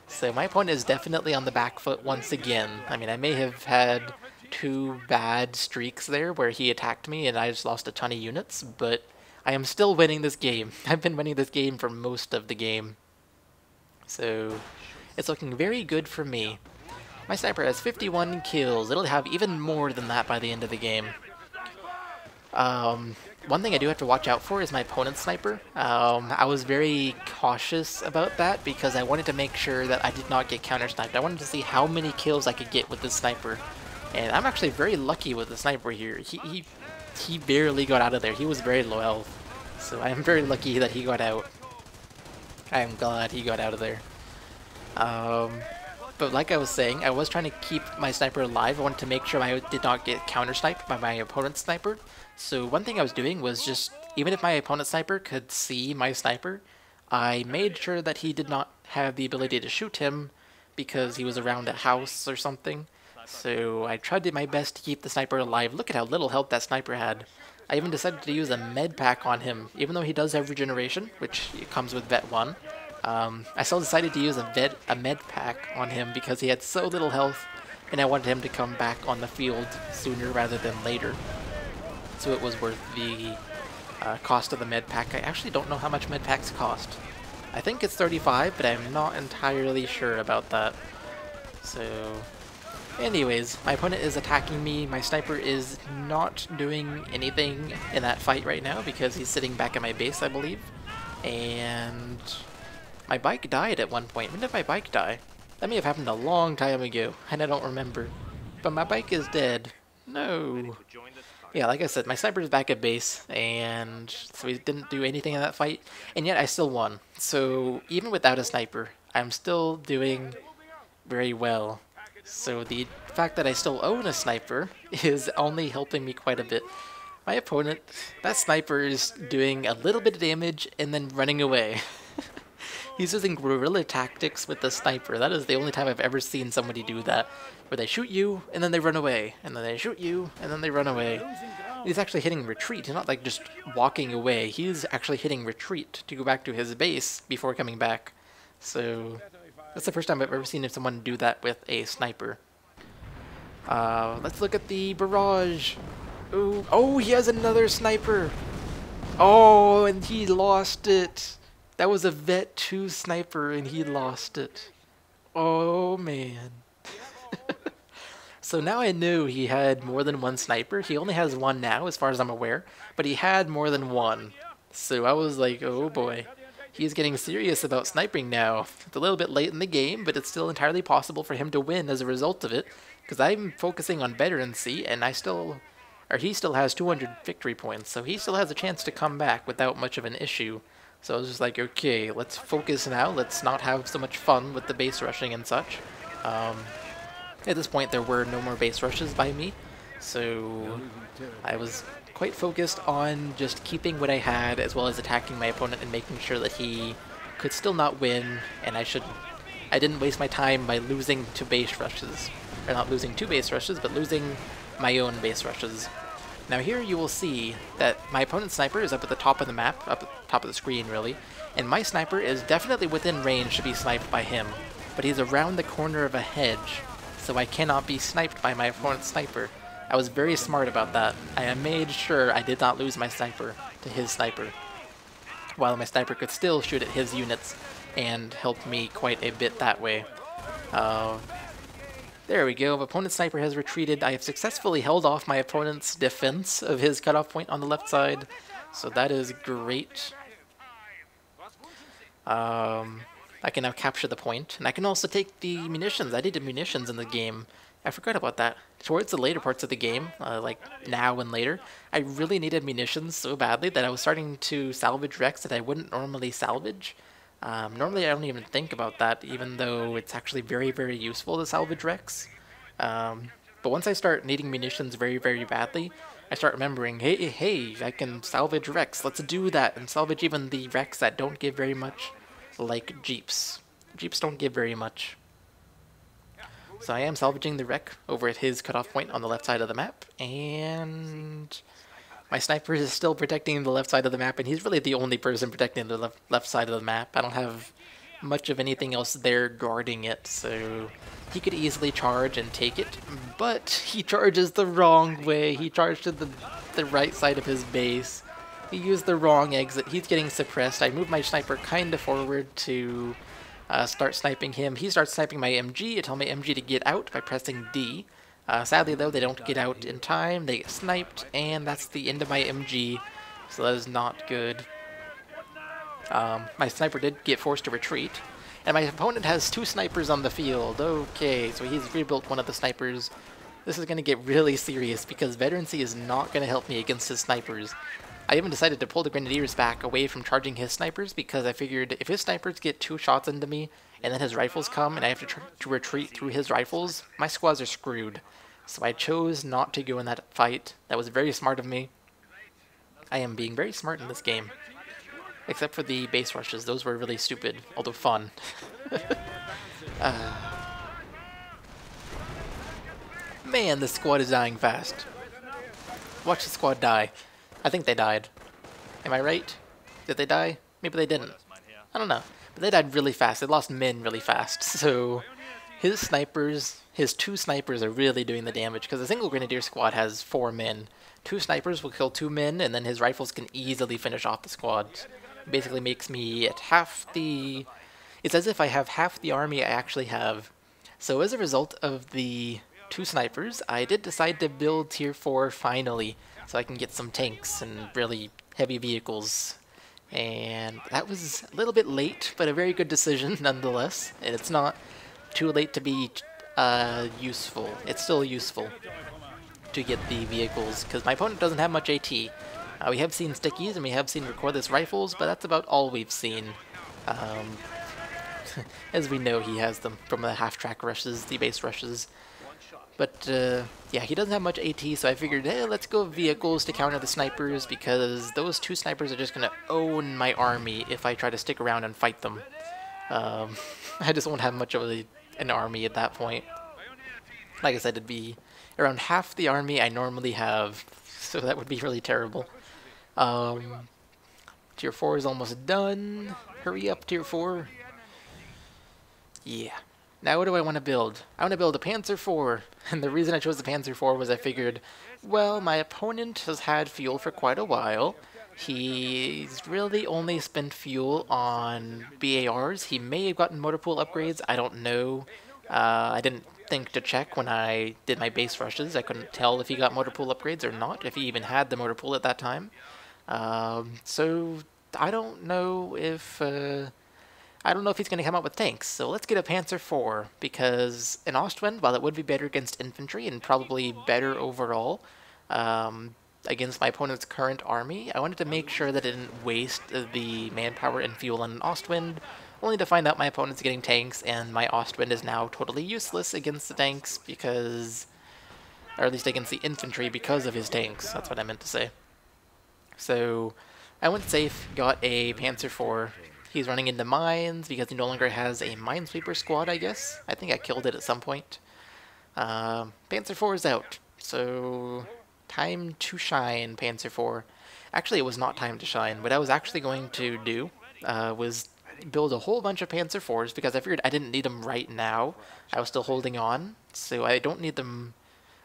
So my opponent is definitely on the back foot once again. I mean, I may have had 2 bad streaks there where he attacked me and I just lost a ton of units, but I am still winning this game. I've been winning this game for most of the game. So it's looking very good for me. My sniper has 51 kills. It'll have even more than that by the end of the game. One thing I do have to watch out for is my opponent's sniper. I was very cautious about that because I wanted to make sure that I did not get counter-sniped. I wanted to see how many kills I could get with this sniper. And I'm actually very lucky with the sniper here. He barely got out of there. He was very low health. So I am very lucky that he got out. I am glad he got out of there. But like I was saying, I was trying to keep my sniper alive. I wanted to make sure I did not get counter-sniped by my opponent's sniper. So one thing I was doing was just, even if my opponent's sniper could see my sniper, I made sure that he did not have the ability to shoot him because he was around a house or something. So I tried my best to keep the sniper alive. Look at how little health that sniper had. I even decided to use a med pack on him, even though he does have regeneration, which comes with Vet 1. I still decided to use a med pack on him because he had so little health, and I wanted him to come back on the field sooner rather than later. So it was worth the cost of the med pack. I actually don't know how much med packs cost. I think it's 35, but I'm not entirely sure about that. So anyways, my opponent is attacking me. My sniper is not doing anything in that fight right now because he's sitting back at my base, I believe. And my bike died at one point. When did my bike die? That may have happened a long time ago, and I don't remember. But my bike is dead. No. Yeah, like I said, my sniper is back at base, and so he didn't do anything in that fight, and yet I still won. So even without a sniper, I'm still doing very well. So the fact that I still own a sniper is only helping me quite a bit. My opponent, that sniper is doing a little bit of damage and then running away. He's using guerrilla tactics with the sniper. That is the only time I've ever seen somebody do that. Where they shoot you, and then they run away. And then they shoot you, and then they run away. He's actually hitting retreat. He's not like just walking away. He's actually hitting retreat to go back to his base before coming back. So that's the first time I've ever seen someone do that with a sniper. Let's look at the barrage. Ooh. Oh, he has another sniper. Oh, and he lost it. That was a Vet 2 sniper and he lost it. Oh man. So now I knew he had more than one sniper. He only has one now as far as I'm aware, but he had more than one. So I was like, oh boy. He's getting serious about sniping now. It's a little bit late in the game, but it's still entirely possible for him to win as a result of it. Because I'm focusing on veterancy and he still has 200 victory points, so he still has a chance to come back without much of an issue. So I was just like, okay, let's focus now. Let's not have so much fun with the base rushing and such. At this point, there were no more base rushes by me, so I was quite focused on just keeping what I had, as well as attacking my opponent and making sure that he could still not win, and I didn't waste my time by losing to base rushes. Or not losing 2 base rushes, but losing my own base rushes. Now here you will see that my opponent's sniper is up at the top of the map, up at the top of the screen really, and my sniper is definitely within range to be sniped by him, but he's around the corner of a hedge, so I cannot be sniped by my opponent's sniper. I was very smart about that. I made sure I did not lose my sniper to his sniper, while my sniper could still shoot at his units and help me quite a bit that way. There we go, opponent's sniper has retreated. I have successfully held off my opponent's defense of his cutoff point on the left side, so that is great. I can now capture the point, and I can also take the munitions. I needed munitions in the game. I forgot about that. Towards the later parts of the game, like now and later, I really needed munitions so badly that I was starting to salvage wrecks that I wouldn't normally salvage. Normally I don't even think about that, even though it's actually very, very useful to salvage wrecks. But once I start needing munitions very, very badly, I start remembering, hey, I can salvage wrecks. Let's do that and salvage even the wrecks that don't give very much, like jeeps. Jeeps don't give very much. So I am salvaging the wreck over at his cutoff point on the left side of the map, and my sniper is still protecting the left side of the map, and he's really the only person protecting the left side of the map. I don't have much of anything else there guarding it, so he could easily charge and take it, but he charges the wrong way. He charged to the right side of his base. He used the wrong exit. He's getting suppressed. I moved my sniper kind of forward to start sniping him. He starts sniping my MG. I tell my MG to get out by pressing D. Sadly, though, they don't get out in time. They get sniped, and that's the end of my MG, so that is not good. My sniper did get forced to retreat, and my opponent has 2 snipers on the field. Okay, so he's rebuilt one of the snipers. This is going to get really serious, because veterancy is not going to help me against his snipers. I even decided to pull the Grenadiers back away from charging his snipers, because I figured if his snipers get 2 shots into me, and then his rifles come, and I have to retreat through his rifles, my squads are screwed. So I chose not to go in that fight. That was very smart of me. I am being very smart in this game. Except for the base rushes. Those were really stupid, although fun. Man, this squad is dying fast. Watch the squad die. I think they died. Am I right? Did they die? Maybe they didn't. I don't know. But they died really fast. They lost men really fast. So his snipers, his 2 snipers are really doing the damage, because a single Grenadier squad has 4 men. 2 snipers will kill 2 men, and then his rifles can easily finish off the squad. It basically makes me at half the... It's as if I have half the army I actually have. So as a result of the 2 snipers, I did decide to build tier 4 finally, so I can get some tanks and really heavy vehicles. And that was a little bit late, but a very good decision nonetheless. And it's not too late to be useful. It's still useful to get the vehicles, because my opponent doesn't have much AT. We have seen stickies and we have seen recordless rifles, but that's about all we've seen. As we know, he has them from the half-track rushes, the base rushes. But yeah, he doesn't have much AT, so I figured, hey, let's go vehicles to counter the snipers, because those 2 snipers are just going to own my army if I try to stick around and fight them. I just won't have much of an army at that point. Like I said, it'd be around half the army I normally have, so that would be really terrible. Tier 4 is almost done. Hurry up, Tier 4. Yeah. Now what do I want to build? I want to build a Panzer IV, and the reason I chose the Panzer IV was I figured, well, my opponent has had fuel for quite a while. He's really only spent fuel on BARs. He may have gotten motor pool upgrades, I don't know. I didn't think to check when I did my base rushes. I couldn't tell if he got motor pool upgrades or not, if he even had the motor pool at that time. So I don't know if he's going to come out with tanks, so let's get a Panzer IV, because an Ostwind, while it would be better against infantry and probably better overall against my opponent's current army, I wanted to make sure that it didn't waste the manpower and fuel on an Ostwind, only to find out my opponent's getting tanks, and my Ostwind is now totally useless against the tanks because... or at least against the infantry because of his tanks, that's what I meant to say. So I went safe, got a Panzer IV. He's running into mines because he no longer has a minesweeper squad, I guess. I think I killed it at some point. Panzer IV is out, so time to shine, Panzer IV. Actually, it was not time to shine. What I was actually going to do was build a whole bunch of Panzer IVs, because I figured I didn't need them right now. I was still holding on, so I don't need them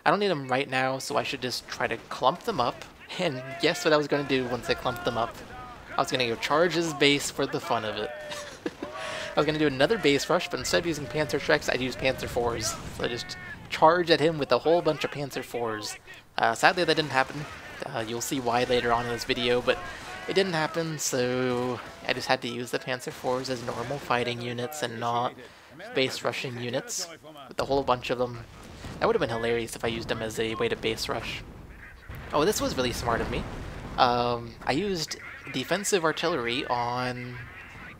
right now, so I should just try to clump them up. And guess what I was going to do once I clumped them up? I was going to go charge his base for the fun of it. I was going to do another base rush, but instead of using Panzer Shreks, I'd use Panzer IVs. So I just charge at him with a whole bunch of Panzer IVs. Sadly, that didn't happen. You'll see why later on in this video, but it didn't happen, so I just had to use the Panzer IVs as normal fighting units and not base rushing units with a whole bunch of them. That would have been hilarious if I used him as a way to base rush. Oh, this was really smart of me. I used defensive artillery on,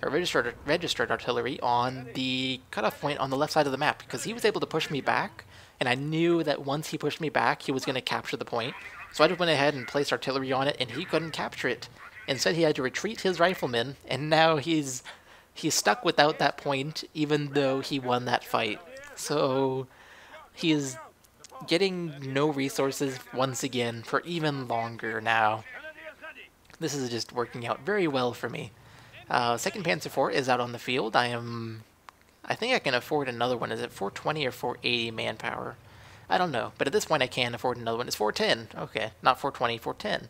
or registered artillery on the cutoff point on the left side of the map, because he was able to push me back, and I knew that once he pushed me back, he was going to capture the point. So I just went ahead and placed artillery on it, and he couldn't capture it. Instead, he had to retreat his riflemen, and now he's stuck without that point, even though he won that fight. So he is getting no resources once again for even longer now. This is just working out very well for me. 2nd Panzer IV is out on the field. I think I can afford another one. Is it 420 or 480 manpower? I don't know, but at this point I can afford another one. It's 410. Okay, not 420, 410.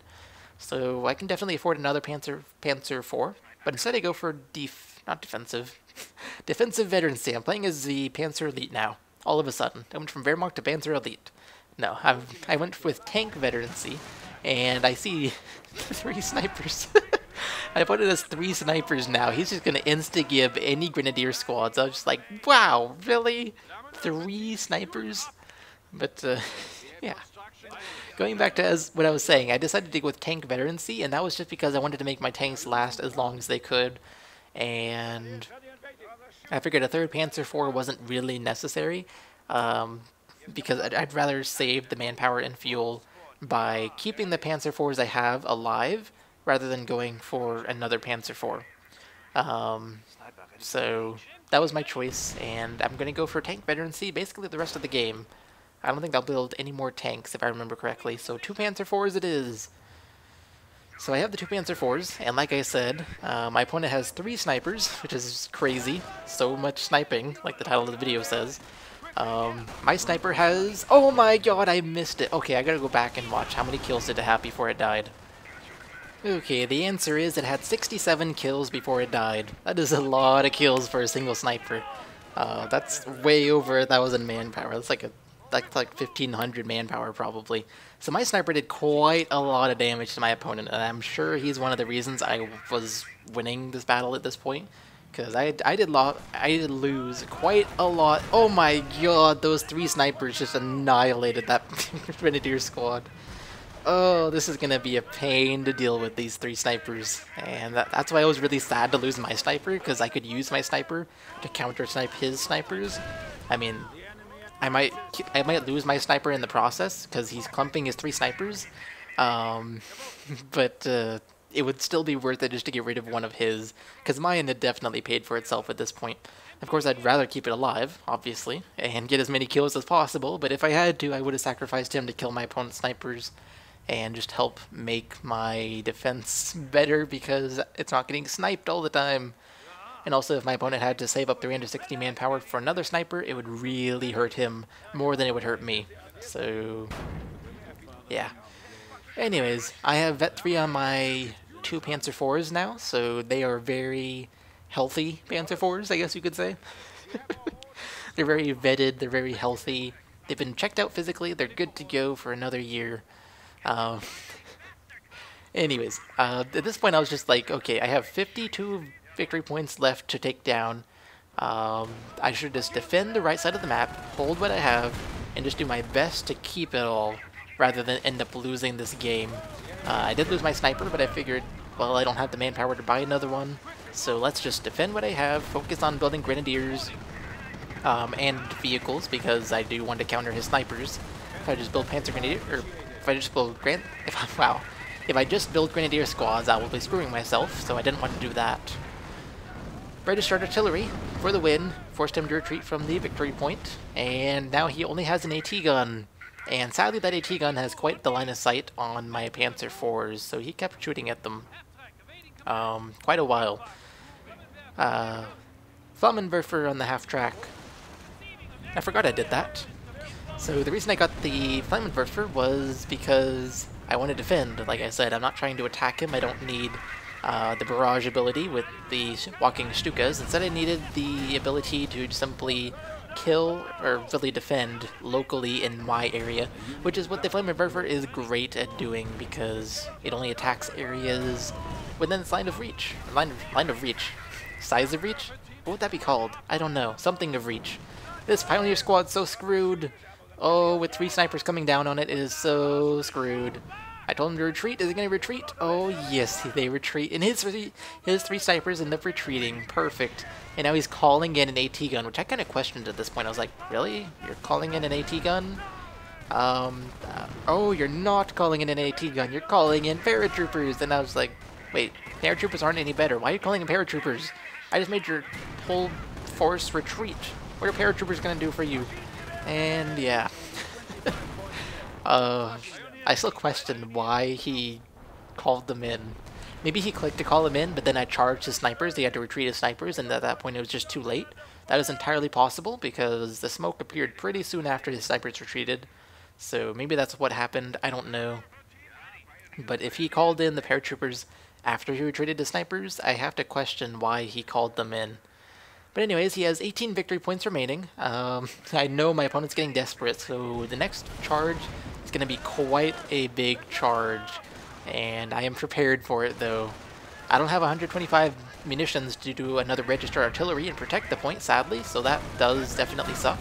So I can definitely afford another Panzer IV, but instead I go for not defensive, defensive veterancy. I'm playing as the Panzer Elite now. All of a sudden, I went from Wehrmacht to Panzer Elite. No, I went with tank veterancy, and I see 3 snipers. I put it as 3 snipers now. He's just going to insta-gib any grenadier squads. I was just like, wow, really? 3 snipers? But, yeah. Going back to what I was saying, I decided to go with tank veterancy, and that was just because I wanted to make my tanks last as long as they could. And I figured a 3rd Panzer IV wasn't really necessary, because I'd rather save the manpower and fuel by keeping the Panzer IVs I have alive, rather than going for another Panzer IV. So that was my choice, and I'm going to go for tank veterancy basically the rest of the game. I don't think I'll build any more tanks if I remember correctly, so 2 Panzer IVs it is. So I have the 2 Panzer IVs, and like I said, my opponent has 3 snipers, which is crazy. So much sniping, like the title of the video says. My sniper has... Oh my god, I missed it. Okay, I gotta go back and watch how many kills did it have before it died. Okay, the answer is it had 67 kills before it died. That is a lot of kills for a single sniper. That's way over 1,000 manpower. That's like 1,500 manpower probably. So my sniper did quite a lot of damage to my opponent, and I'm sure he's one of the reasons I was winning this battle at this point. Because I did lose quite a lot. Oh my god, those 3 snipers just annihilated that Grenadier squad. Oh, this is gonna be a pain to deal with, these 3 snipers. And that's why I was really sad to lose my sniper, because I could use my sniper to counter-snipe his snipers. I mean, I might lose my sniper in the process, because he's clumping his 3 snipers. But it would still be worth it just to get rid of one of his, because mine had definitely paid for itself at this point. Of course, I'd rather keep it alive, obviously, and get as many kills as possible, but if I had to, I would have sacrificed him to kill my opponent's snipers and just help make my defense better, because it's not getting sniped all the time. And also, if my opponent had to save up 360 manpower for another sniper, it would really hurt him more than it would hurt me. So, yeah. Anyways, I have Vet 3 on my 2 Panzer IVs now, so they are very healthy Panzer IVs, I guess you could say. They're very vetted, they're very healthy, they've been checked out physically, they're good to go for another year. Anyways, at this point I was just like, okay, I have 52 victory points left to take down. I should just defend the right side of the map, hold what I have, and just do my best to keep it all, rather than end up losing this game. I did lose my sniper, but I figured, well, I don't have the manpower to buy another one, so let's just defend what I have, focus on building grenadiers, and vehicles, because I do want to counter his snipers. If I just build Panzer Grenadier, or if I just build if I just build Grenadier squads, I will be screwing myself, so I didn't want to do that. Registered artillery for the win, forced him to retreat from the victory point, and now he only has an AT gun. And sadly that AT gun has quite the line of sight on my Panzer IVs, so he kept shooting at them quite a while. Flammenwerfer on the half track. I forgot I did that. So the reason I got the Flammenwerfer was because I want to defend. Like I said, I'm not trying to attack him. I don't need the barrage ability with the walking Stukas. Instead I needed the ability to simply kill or really defend locally in my area, which is what the Flammenwerfer is great at doing, because it only attacks areas within its line of reach. Line of reach. Size of reach? What would that be called? I don't know. Something of reach. This Pioneer squad's so screwed. Oh, with 3 snipers coming down on it, it is so screwed. I told him to retreat. Is he going to retreat? Oh, yes, they retreat. And his 3 snipers end up retreating. Perfect. And now he's calling in an AT gun, which I kind of questioned at this point. I was like, really? You're calling in an AT gun? Oh, you're not calling in an AT gun. You're calling in paratroopers. And I was like, wait, paratroopers aren't any better. Why are you calling in paratroopers? I just made your whole force retreat. What are paratroopers going to do for you? And yeah. I still question why he called them in. Maybe he clicked to call them in, but then I charged his snipers. They had to retreat his snipers, and at that point it was just too late. That is entirely possible because the smoke appeared pretty soon after his snipers retreated. So maybe that's what happened. I don't know. But if he called in the paratroopers after he retreated his snipers, I have to question why he called them in. But anyways, he has 18 victory points remaining. I know my opponent's getting desperate, so the next charge is going to be quite a big charge. And I am prepared for it, though. I don't have 125 munitions to do another registered artillery and protect the point, sadly, so that does definitely suck.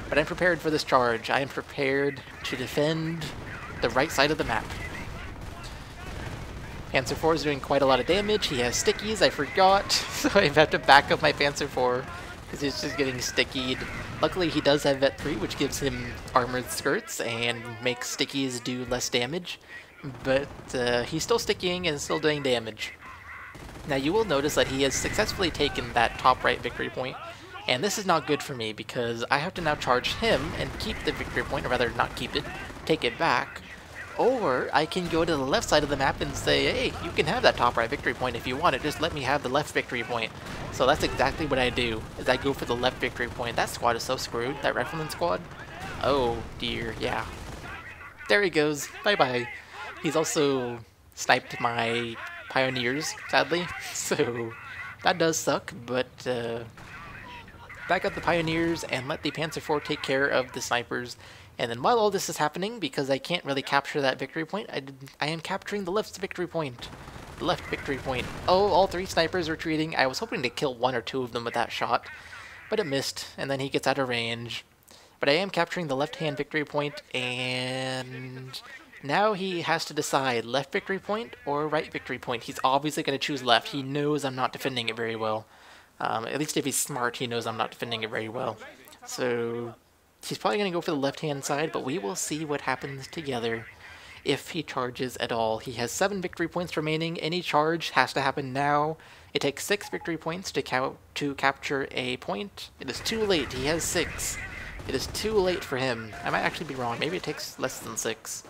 But I'm prepared for this charge. I am prepared to defend the right side of the map. Panzer IV is doing quite a lot of damage. He has stickies, I forgot, so I have to back up my Panzer IV because he's just getting stickied. Luckily, he does have Vet 3, which gives him armored skirts and makes stickies do less damage. But he's still stickying and still doing damage. Now, you will notice that he has successfully taken that top right victory point, and this is not good for me because I have to now charge him and keep the victory point, or rather not keep it, take it back. Or I can go to the left side of the map and say, hey, you can have that top right victory point if you want it, just let me have the left victory point. So that's exactly what I do, is I go for the left victory point. That squad is so screwed, that Rifleman squad. Oh dear, yeah. There he goes, bye-bye. He's also sniped my Pioneers, sadly, so that does suck, but back up the Pioneers and let the Panzer IV take care of the snipers. And then while all this is happening, because I can't really capture that victory point, I am capturing the left victory point. The left victory point. Oh, all 3 snipers retreating. I was hoping to kill 1 or 2 of them with that shot, but it missed, and then he gets out of range. But I am capturing the left-hand victory point, and now he has to decide left victory point or right victory point. He's obviously going to choose left. He knows I'm not defending it very well. At least if he's smart, he knows I'm not defending it very well. So he's probably going to go for the left-hand side, but we will see what happens together if he charges at all. He has 7 victory points remaining. Any charge has to happen now. It takes 6 victory points to capture a point. It is too late. He has 6. It is too late for him. I might actually be wrong. Maybe it takes less than 6.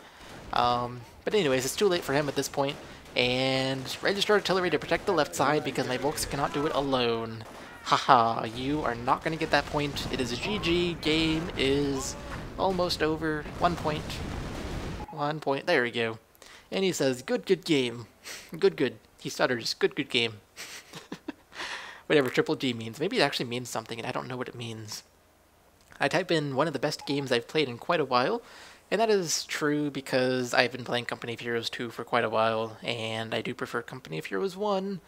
But anyways, it's too late for him at this point. And register artillery to protect the left side because my Volks cannot do it alone. Haha, you are not going to get that point. It is a GG. Game is almost over. 1 point. 1 point. There we go. And he says, good game. Good. He stutters. Good game. Whatever triple G means. Maybe it actually means something and I don't know what it means. I type in one of the best games I've played in quite a while. And that is true because I've been playing Company of Heroes 2 for quite a while. And I do prefer Company of Heroes 1.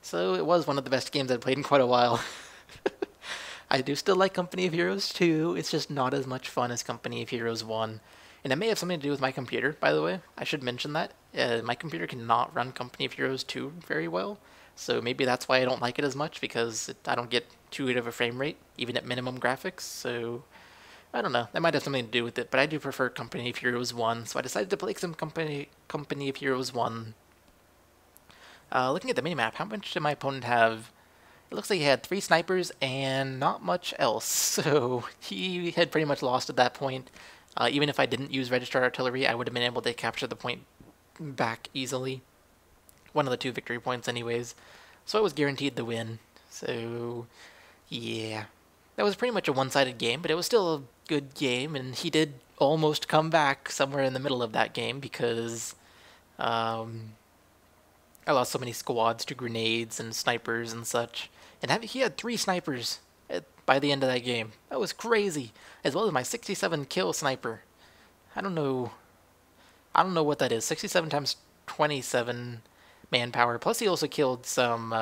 So it was one of the best games I've played in quite a while. I do still like Company of Heroes 2, it's just not as much fun as Company of Heroes 1. And it may have something to do with my computer, by the way. I should mention that. My computer cannot run Company of Heroes 2 very well, so maybe that's why I don't like it as much, because I don't get too good of a frame rate, even at minimum graphics, so I don't know. That might have something to do with it, but I do prefer Company of Heroes 1, so I decided to play some Company of Heroes 1. Looking at the minimap, how much did my opponent have? It looks like he had 3 snipers and not much else, so he had pretty much lost at that point. Even if I didn't use registered artillery, I would have been able to capture the point back easily. One of the 2 victory points anyways. So I was guaranteed the win. So, yeah. That was pretty much a one-sided game, but it was still a good game, and he did almost come back somewhere in the middle of that game because I lost so many squads to grenades and snipers and such. And he had 3 snipers by the end of that game. That was crazy. As well as my 67 kill sniper. I don't know what that is. 67 times 27 manpower. Plus he also killed some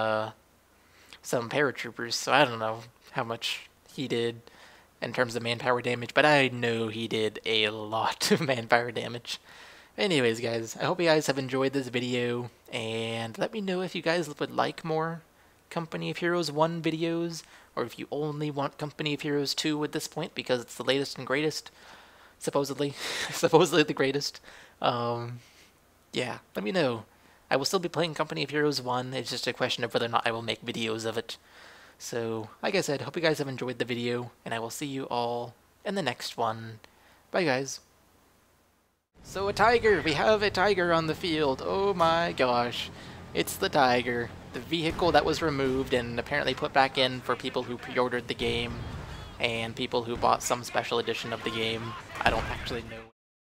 paratroopers, so I don't know how much he did. in terms of manpower damage, but I know he did a lot of manpower damage. Anyways, guys, I hope you guys have enjoyed this video, and let me know if you guys would like more Company of Heroes 1 videos, or if you only want Company of Heroes 2 at this point, because it's the latest and greatest, supposedly. Supposedly the greatest. Yeah, let me know. I will still be playing Company of Heroes 1, it's just a question of whether or not I will make videos of it. So, like I said, hope you guys have enjoyed the video, and I will see you all in the next one. Bye, guys. So a tiger! We have a tiger on the field! Oh my gosh. It's the tiger. The vehicle that was removed and apparently put back in for people who pre-ordered the game, and people who bought some special edition of the game. I don't actually know.